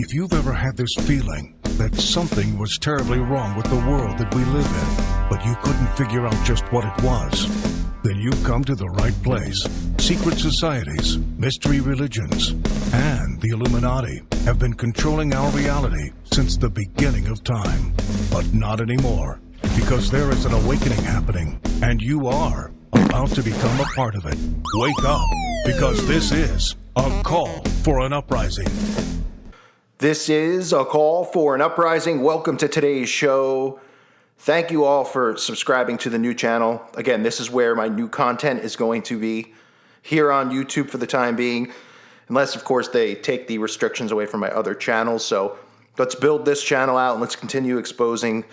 If you've ever had this feeling that something was terribly wrong with the world that we live in, but you couldn't figure out just what it was, then you've come to the right place. Secret societies, mystery religions, and the Illuminati have been controlling our reality since the beginning of time. But not anymore, because there is an awakening happening, and you are about to become a part of it. Wake up, because this is a call for an uprising. This is a call for an uprising. Welcome to today's show. Thank you all for subscribing to the new channel. Again, this is where my new content is going to be here on YouTube for the time being, unless, of course, they take the restrictions away from my other channels. So let's build this channel out and let's continue exposing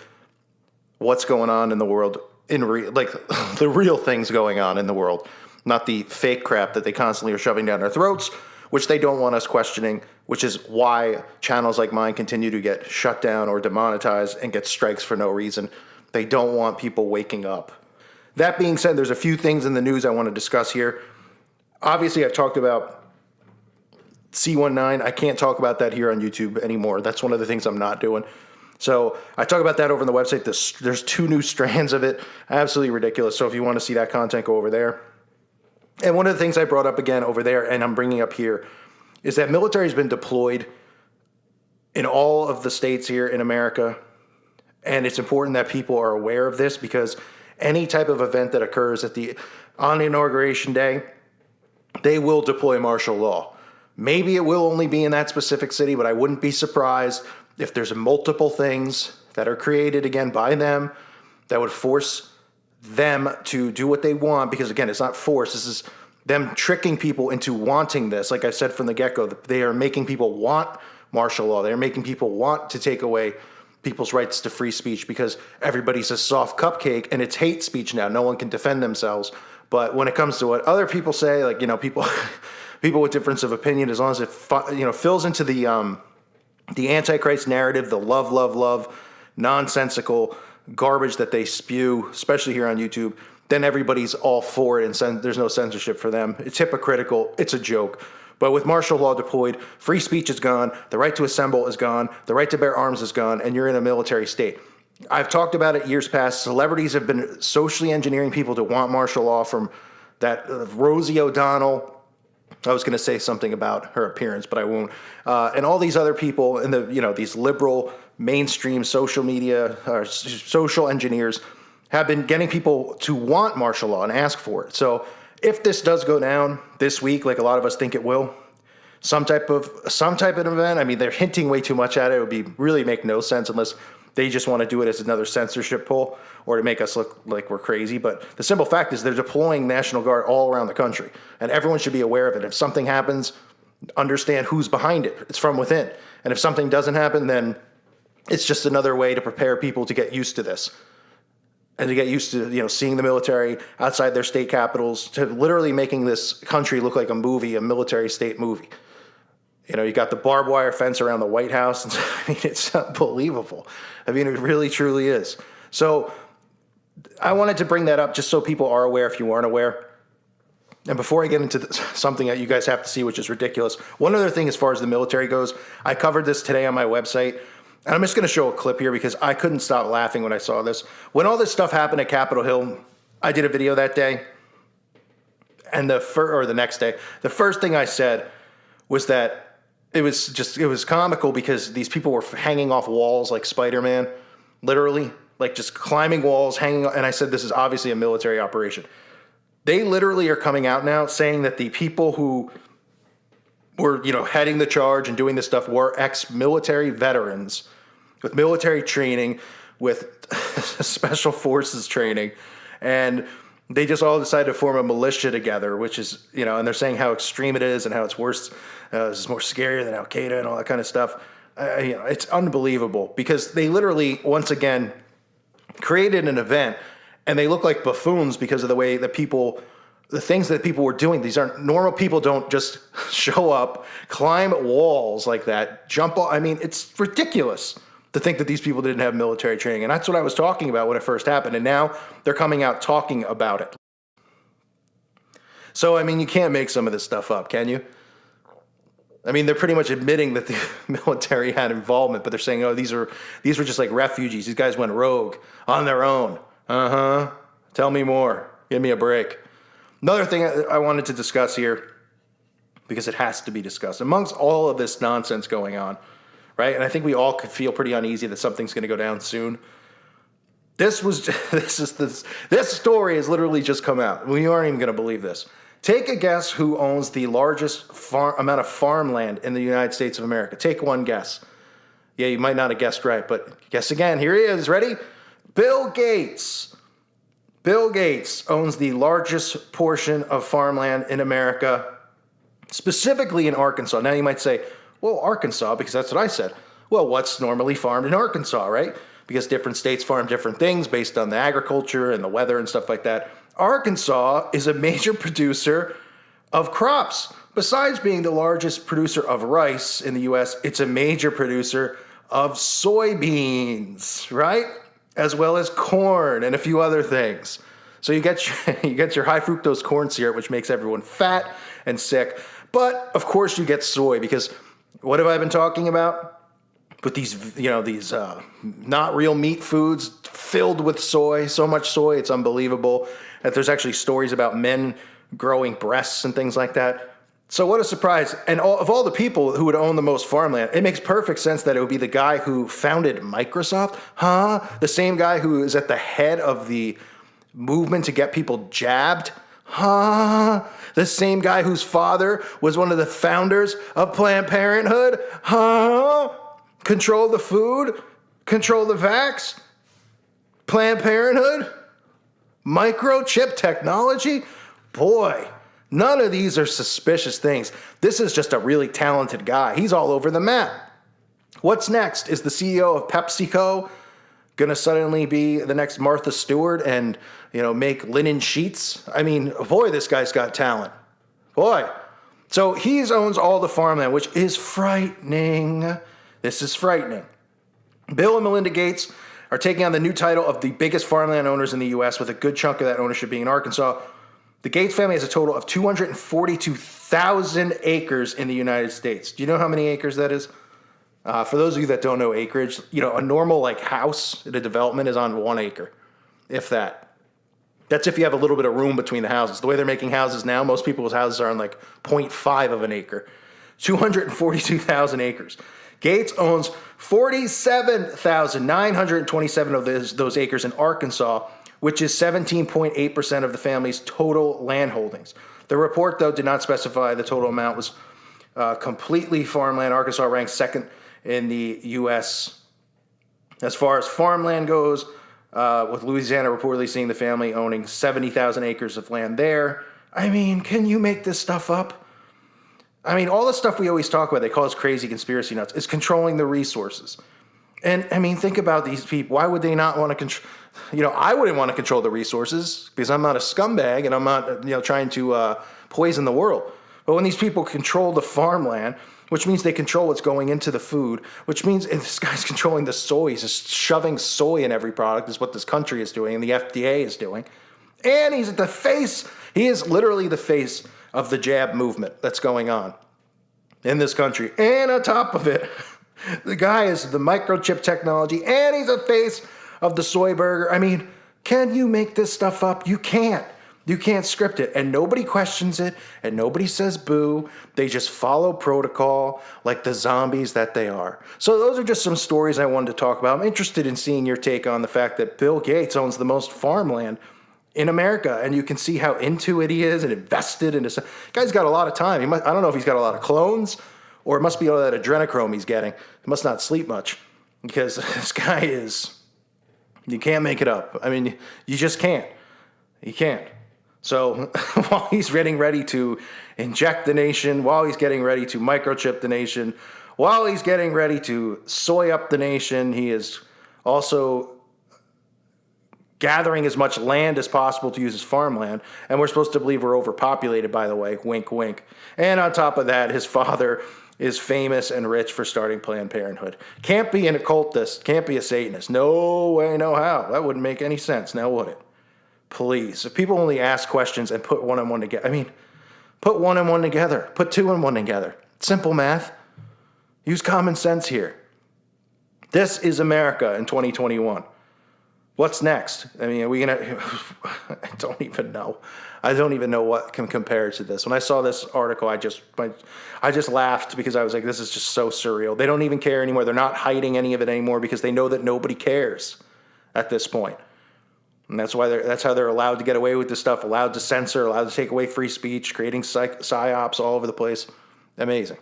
what's going on in the world, like the real things going on in the world, not the fake crap that they constantly are shoving down our throats, which they don't want us questioning, which is why channels like mine continue to get shut down or demonetized and get strikes for no reason. They don't want people waking up. That being said, there's a few things in the news I want to discuss here. Obviously, I've talked about C19. I can't talk about that here on YouTube anymore. That's one of the things I'm not doing. So I talk about that over on the website. There's 2 new strands of it. Absolutely ridiculous. So if you want to see that content, go over there. And one of the things I brought up again over there, and I'm bringing up here, is that military has been deployed in all of the states here in America. And it's important that people are aware of this, because any type of event that occurs on inauguration day, they will deploy martial law. Maybe it will only be in that specific city, but I wouldn't be surprised if there's multiple things that are created again by them that would force them to do what they want, because again, it's not force. This is them tricking people into wanting this. Like I said from the get-go, they are making people want martial law. They're making people want to take away people's rights to free speech, because everybody's a soft cupcake and it's hate speech now. No one can defend themselves. But when it comes to what other people say, like, people people with difference of opinion, as long as it fills into the Antichrist narrative, the love, nonsensical garbage that they spew, especially here on YouTube, then everybody's all for it, and there's no censorship for them. It's hypocritical. It's a joke. But with martial law deployed, free speech is gone, the right to assemble is gone, the right to bear arms is gone, and you're in a military state. I've talked about it years past. Celebrities have been socially engineering people to want martial law, from that Rosie O'Donnell. I was going to say something about her appearance, but I won't. And all these other people in these liberal mainstream social media or social engineers have been getting people to want martial law and ask for it. So if this does go down this week, like a lot of us think it will, some type of event, I mean, they're hinting way too much at it. It would really make no sense unless they just want to do it as another censorship pull or to make us look like we're crazy. But the simple fact is they're deploying National Guard all around the country, and everyone should be aware of it. If something happens, understand who's behind it. It's from within. And if something doesn't happen, then it's just another way to prepare people to get used to this, and to get used to, seeing the military outside their state capitals, to literally making this country look like a movie, a military state movie. You got the barbed wire fence around the White House. I mean, it's unbelievable. I mean, it really, truly is. So I wanted to bring that up just so people are aware if you weren't aware. And before I get into something that you guys have to see, which is ridiculous, one other thing as far as the military goes, I covered this today on my website. And I'm just going to show a clip here because I couldn't stop laughing when I saw this. When all this stuff happened at Capitol Hill, I did a video that day. And the next day, the first thing I said was that it was comical because these people were hanging off walls like Spider-Man, literally, like just climbing walls, hanging. And I said, this is obviously a military operation. They literally are coming out now saying that the people who were, heading the charge and doing this stuff were ex-military veterans with military training, with special forces training. And they just all decided to form a militia together, which is, and they're saying how extreme it is and how it's worse. This is more scarier than Al-Qaeda and all that kind of stuff. It's unbelievable because they literally, once again, created an event, and they look like buffoons because of the way that the things that people were doing. These aren't normal people. Don't just show up, climb walls like that, jump off. I mean, it's ridiculous to think that these people didn't have military training. And that's what I was talking about when it first happened. And now they're coming out talking about it. So, I mean, you can't make some of this stuff up, can you? I mean, they're pretty much admitting that the military had involvement, but they're saying, oh, these were just like refugees. These guys went rogue on their own. Uh-huh. Tell me more. Give me a break. Another thing I wanted to discuss here, because it has to be discussed, amongst all of this nonsense going on, right? And I think we all could feel pretty uneasy that something's going to go down soon. This story has literally just come out. We aren't even going to believe this. Take a guess who owns the largest amount of farmland in the United States of America. Take one guess. Yeah, you might not have guessed right, but guess again. Here he is. Ready? Bill Gates. Bill Gates owns the largest portion of farmland in America, specifically in Arkansas. Now you might say, well, Arkansas, because that's what I said. Well, what's normally farmed in Arkansas, right? Because different states farm different things based on the agriculture and the weather and stuff like that. Arkansas is a major producer of crops. Besides being the largest producer of rice in the U.S., it's a major producer of soybeans, right? As well as corn and a few other things. So you get your high fructose corn syrup, which makes everyone fat and sick. But of course you get soy, because what have I been talking about? With these not real meat foods filled with soy, so much soy, it's unbelievable. That there's actually stories about men growing breasts and things like that. So what a surprise. And of all the people who would own the most farmland, it makes perfect sense that it would be the guy who founded Microsoft. Huh? The same guy who is at the head of the movement to get people jabbed. Huh? The same guy whose father was one of the founders of Planned Parenthood. Huh? Control the food? Control the vax? Planned Parenthood? Microchip technology? Boy, none of these are suspicious things. This is just a really talented guy. He's all over the map. What's next? Is the CEO of PepsiCo going to suddenly be the next Martha Stewart and, make linen sheets? I mean, boy, this guy's got talent. Boy. So he owns all the farmland, which is frightening. This is frightening. Bill and Melinda Gates are taking on the new title of the biggest farmland owners in the U.S., with a good chunk of that ownership being in Arkansas. The Gates family has a total of 242,000 acres in the United States. Do you know how many acres that is? For those of you that don't know acreage, a normal house in a development is on 1 acre, if that. That's if you have a little bit of room between the houses. The way they're making houses now, most people's houses are on 0.5 of an acre. 242,000 acres. Gates owns 47,927 of those acres in Arkansas, which is 17.8% of the family's total land holdings. The report, though, did not specify the total amount was completely farmland. Arkansas ranks second in the U.S. as far as farmland goes, with Louisiana reportedly seeing the family owning 70,000 acres of land there. I mean, can you make this stuff up? I mean, all the stuff we always talk about, they call us crazy conspiracy nuts, is controlling the resources. And, I mean, think about these people. Why would they not want to control? I wouldn't want to control the resources because I'm not a scumbag and I'm not, trying to poison the world. But when these people control the farmland, which means they control what's going into the food, which means if this guy's controlling the soy, he's just shoving soy in every product, is what this country is doing and the FDA is doing. And he is literally the face of the jab movement that's going on in this country. And on top of it, the guy is the microchip technology, and he's the face of the soy burger. I mean, can you make this stuff up? You can't. You can't script it. And nobody questions it, and nobody says boo. They just follow protocol like the zombies that they are. So those are just some stories I wanted to talk about. I'm interested in seeing your take on the fact that Bill Gates owns the most farmland in America, and you can see how into it he is and invested in this. Guy's got a lot of time. I don't know if he's got a lot of clones, or it must be all that adrenochrome he's getting. He must not sleep much, because this guy you can't make it up. I mean, you just can't. You can't. So while he's getting ready to inject the nation, while he's getting ready to microchip the nation, while he's getting ready to soy up the nation, he is also gathering as much land as possible to use as farmland. And we're supposed to believe we're overpopulated, by the way. Wink, wink. And on top of that, his father is famous and rich for starting Planned Parenthood. Can't be an occultist. Can't be a Satanist. No way, no how. That wouldn't make any sense, now would it? Please. If people only ask questions and put one and one together. I mean, put one and one together. Put two and one together. Simple math. Use common sense here. This is America in 2021. What's next? I mean, are we going to... I don't even know. I don't even know what can compare to this. When I saw this article, I just laughed because I was like, this is just so surreal. They don't even care anymore. They're not hiding any of it anymore because they know that nobody cares at this point. And that's how they're allowed to get away with this stuff, allowed to censor, allowed to take away free speech, creating psyops all over the place. Amazing.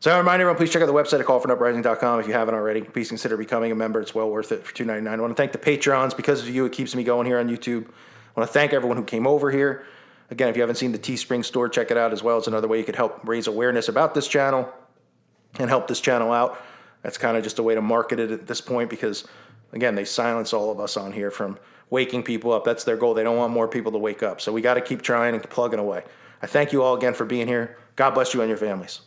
So I remind everyone, please check out the website at callforuprising.com if you haven't already. Please consider becoming a member. It's well worth it for $2.99. I want to thank the Patreons. Because of you, it keeps me going here on YouTube. I want to thank everyone who came over here. Again, if you haven't seen the Teespring store, check it out as well. It's another way you could help raise awareness about this channel and help this channel out. That's kind of just a way to market it at this point because, again, they silence all of us on here from waking people up. That's their goal. They don't want more people to wake up. So we got to keep trying and plugging away. I thank you all again for being here. God bless you and your families.